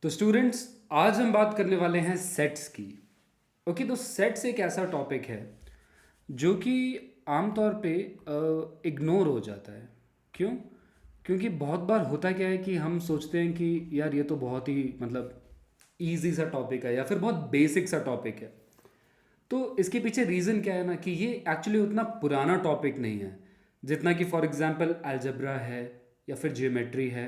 तो स्टूडेंट्स, आज हम बात करने वाले हैं सेट्स की। ओके, तो सेट्स एक ऐसा टॉपिक है जो कि आमतौर पे इग्नोर हो जाता है। क्यों? क्योंकि बहुत बार होता क्या है कि हम सोचते हैं कि यार ये तो बहुत ही मतलब इजी सा टॉपिक है या फिर बहुत बेसिक सा टॉपिक है। तो इसके पीछे रीज़न क्या है ना कि ये एक्चुअली उतना पुराना टॉपिक नहीं है जितना कि फॉर एग्जांपल अलजेब्रा है या फिर ज्योमेट्री है।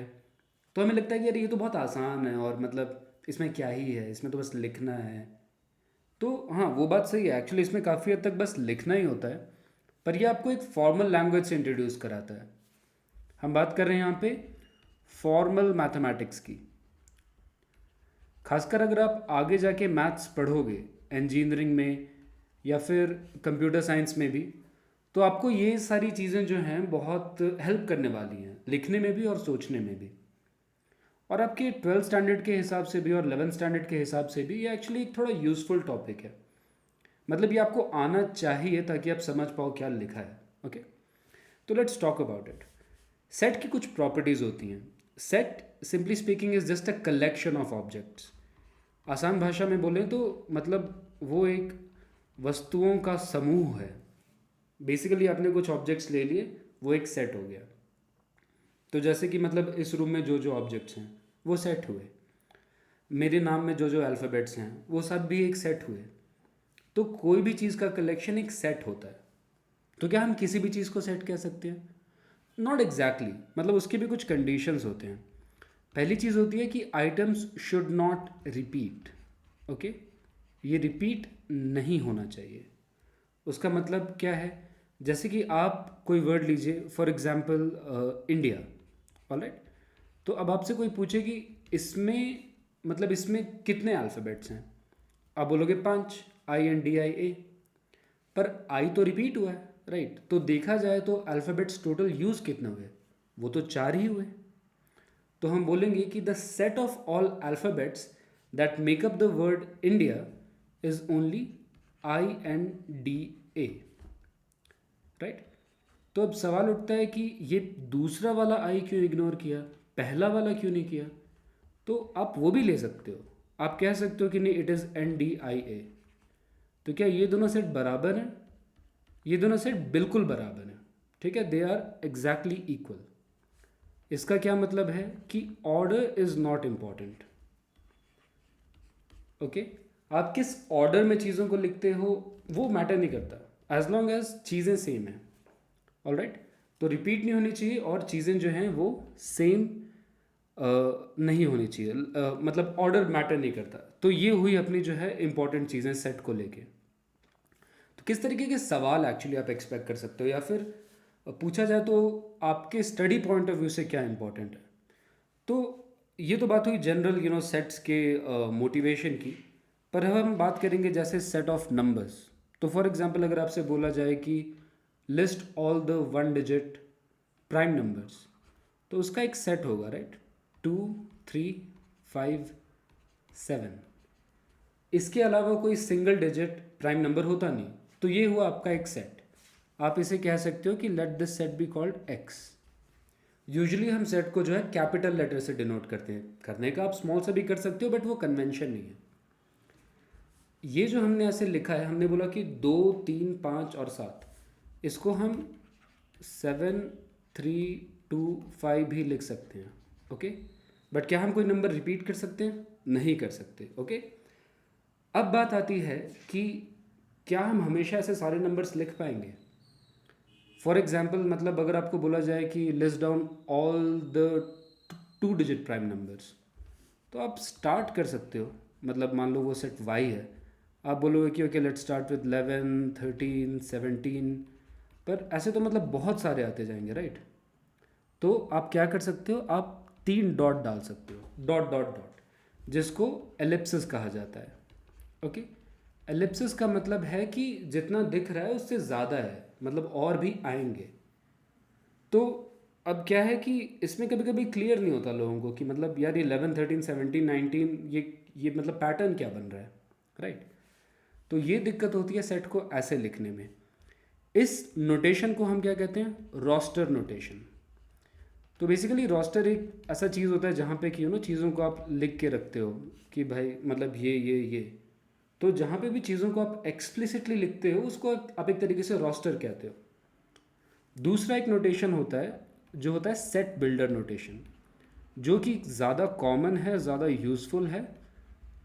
तो हमें लगता है कि यार ये तो बहुत आसान है और मतलब इसमें क्या ही है, इसमें तो बस लिखना है। तो हाँ, वो बात सही है, एक्चुअली इसमें काफ़ी हद तक बस लिखना ही होता है। पर ये आपको एक फॉर्मल लैंग्वेज से इंट्रोड्यूस कराता है। हम बात कर रहे हैं यहाँ पे फॉर्मल मैथमेटिक्स की। खासकर अगर आप आगे जाके मैथ्स पढ़ोगे इंजीनियरिंग में या फिर कंप्यूटर साइंस में भी, तो आपको ये सारी चीज़ें जो हैं बहुत हेल्प करने वाली हैं लिखने में भी और सोचने में भी। और आपके 12th स्टैंडर्ड के हिसाब से भी और 11th स्टैंडर्ड के हिसाब से भी ये एक्चुअली एक थोड़ा यूज़फुल टॉपिक है। मतलब ये आपको आना चाहिए ताकि आप समझ पाओ क्या लिखा है। ओके, तो let's talk about it. Set की कुछ प्रॉपर्टीज़ होती हैं। Set simply speaking is just a collection of objects. आसान भाषा में बोलें तो मतलब वो एक वस्तुओं का समूह है। बेसिकली आपने कुछ ऑब्जेक्ट्स ले लिए, वो एक सेट हो गया। तो जैसे कि मतलब इस रूम में जो जो ऑब्जेक्ट्स हैं वो सेट हुए, मेरे नाम में जो जो अल्फ़ाबेट्स हैं वो सब भी एक सेट हुए। तो कोई भी चीज़ का कलेक्शन एक सेट होता है। तो क्या हम किसी भी चीज़ को सेट कह सकते हैं? नॉट एग्जैक्टली, मतलब उसके भी कुछ कंडीशंस होते हैं। पहली चीज़ होती है कि items should not repeat. Okay, ये रिपीट नहीं होना चाहिए। उसका मतलब क्या है? जैसे कि आप कोई वर्ड लीजिए, फॉर एग्जांपल इंडिया। ऑलराइट, तो अब आपसे कोई पूछे कि इसमें मतलब इसमें कितने अल्फ़ाबेट्स हैं, आप बोलोगे 5, INDIA। पर आई तो रिपीट हुआ है, राइट? तो देखा जाए तो अल्फ़ाबेट्स टोटल यूज़ कितने हुए? वो तो 4 ही हुए। तो हम बोलेंगे कि the set of all alphabets that make up the word India is only INDA, right? तो अब सवाल उठता है कि ये दूसरा वाला आई क्यों इग्नोर किया, पहला वाला क्यों नहीं किया? तो आप वो भी ले सकते हो। आप कह सकते हो कि नहीं, इट इज़ NDIA। तो क्या ये दोनों सेट बराबर हैं? ये दोनों सेट बिल्कुल बराबर हैं। ठीक है, दे आर एग्जैक्टली इक्वल। इसका क्या मतलब है कि order is not important. Okay, आप किस ऑर्डर में चीज़ों को लिखते हो वो मैटर नहीं करता, एज लॉन्ग एज चीज़ें सेम हैं। ऑलराइट, तो रिपीट नहीं होनी चाहिए और चीज़ें जो हैं वो सेम नहीं होनी चाहिए। मतलब ऑर्डर मैटर नहीं करता। तो ये हुई अपनी जो है इंपॉर्टेंट चीज़ें सेट को लेके। तो किस तरीके के सवाल एक्चुअली आप एक्सपेक्ट कर सकते हो, या फिर पूछा जाए तो आपके स्टडी पॉइंट ऑफ व्यू से क्या इंपॉर्टेंट है? तो ये तो बात हुई जनरल सेट्स के मोटिवेशन की। पर अब हम बात करेंगे जैसे सेट ऑफ नंबर्स। तो फॉर एग्जांपल अगर आपसे बोला जाए कि list all the 1 digit prime numbers, तो उसका एक सेट होगा, राइट? 2, 3, 5, 7। इसके अलावा कोई सिंगल डिजिट प्राइम नंबर होता नहीं। तो ये हुआ आपका एक सेट। आप इसे कह सकते हो कि let this set be called x. Usually हम सेट को जो है कैपिटल लेटर से डिनोट करते हैं। करने का आप स्मॉल से भी कर सकते हो, बट वो कन्वेंशन नहीं है। ये जो हमने ऐसे लिखा है, हमने बोला कि 2, 3, 5 और 7, इसको हम 7, 3, 2, 5 भी लिख सकते हैं। ओके, बट क्या हम कोई नंबर रिपीट कर सकते हैं? नहीं कर सकते। ओके, अब बात आती है कि क्या हम हमेशा ऐसे सारे नंबर्स लिख पाएंगे? फॉर एग्जाम्पल मतलब अगर आपको बोला जाए कि list down all the 2 digit prime numbers, तो आप स्टार्ट कर सकते हो। मतलब मान लो वो सेट वाई है, आप बोलोगे कि ओके लेट्स स्टार्ट विद 11, 13, 17। पर ऐसे तो मतलब बहुत सारे आते जाएंगे, राइट? तो आप क्या कर सकते हो, आप 3 डॉट डाल सकते हो, डॉट डॉट डॉट, जिसको एलिप्सिस कहा जाता है। ओके, एलिप्सिस का मतलब है कि जितना दिख रहा है उससे ज़्यादा है, मतलब और भी आएंगे। तो अब क्या है कि इसमें कभी कभी क्लियर नहीं होता लोगों को कि मतलब यार ये 11, 13, 17, 19, ये मतलब पैटर्न क्या बन रहा है, राइट? तो ये दिक्कत होती है सेट को ऐसे लिखने में। इस नोटेशन को हम क्या कहते हैं? Roster notation. तो बेसिकली रोस्टर एक ऐसा चीज़ होता है जहाँ पे कि चीज़ों को आप लिख के रखते हो कि भाई मतलब ये। तो जहाँ पे भी चीज़ों को आप एक्सप्लिसिटली लिखते हो उसको आप एक तरीके से रोस्टर कहते हो। दूसरा एक नोटेशन होता है जो होता है सेट बिल्डर नोटेशन, जो कि ज़्यादा कॉमन है, ज़्यादा यूज़फुल है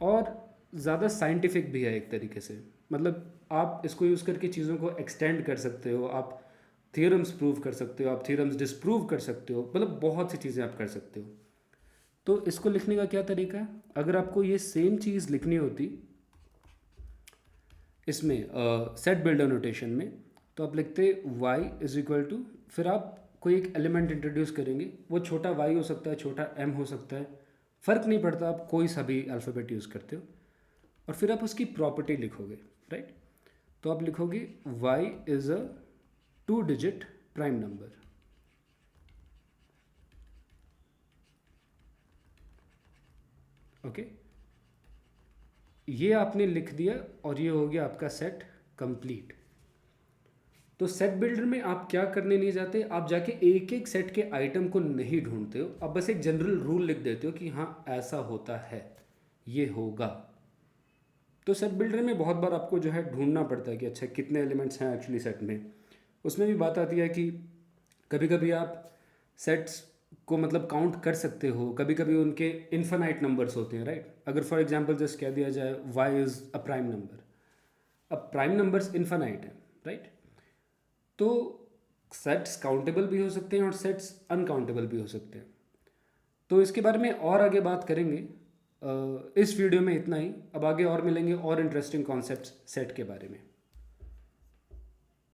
और ज़्यादा साइंटिफिक भी है एक तरीके से। मतलब आप इसको यूज़ करके चीज़ों को एक्सटेंड कर सकते हो, आप थियरम्स प्रूव कर सकते हो, आप थियरम्स डिसप्रूव कर सकते हो, मतलब बहुत सी चीज़ें आप कर सकते हो। तो इसको लिखने का क्या तरीका है, अगर आपको ये सेम चीज़ लिखनी होती इसमें सेट बिल्डर नोटेशन में, तो आप लिखते y इज इक्वल टू, फिर आप कोई एक एलिमेंट इंट्रोड्यूस करेंगे, वो छोटा y हो सकता है, छोटा m हो सकता है, फ़र्क नहीं पड़ता, आप कोई सा भी अल्फ़ाबेट यूज़ करते हो, और फिर आप उसकी प्रॉपर्टी लिखोगे, राइट। तो आप लिखोगे y is a 2 digit prime number. Okay, ये आपने लिख दिया और ये हो गया आपका सेट कंप्लीट। तो सेट बिल्डर में आप क्या करने नहीं जाते, आप जाके एक एक सेट के आइटम को नहीं ढूंढते हो, आप बस एक जनरल रूल लिख देते हो कि हाँ ऐसा होता है, ये होगा। तो सेट बिल्डर में बहुत बार आपको जो है ढूंढना पड़ता है कि अच्छा कितने एलिमेंट्स हैं एक्चुअली सेट में। उसमें भी बात आती है कि कभी कभी आप सेट्स को मतलब काउंट कर सकते हो, कभी कभी उनके इन्फिनाइट नंबर्स होते हैं, राइट। अगर फॉर एग्जांपल जस्ट कह दिया जाए y is a prime number, अब प्राइम नंबर्स इन्फिनाइट है, राइट। तो सेट्स काउंटेबल भी हो सकते हैं और सेट्स अनकाउंटेबल भी हो सकते हैं। तो इसके बारे में और आगे बात करेंगे। इस वीडियो में इतना ही, अब आगे और मिलेंगे और इंटरेस्टिंग कॉन्सेप्ट्स सेट के बारे में।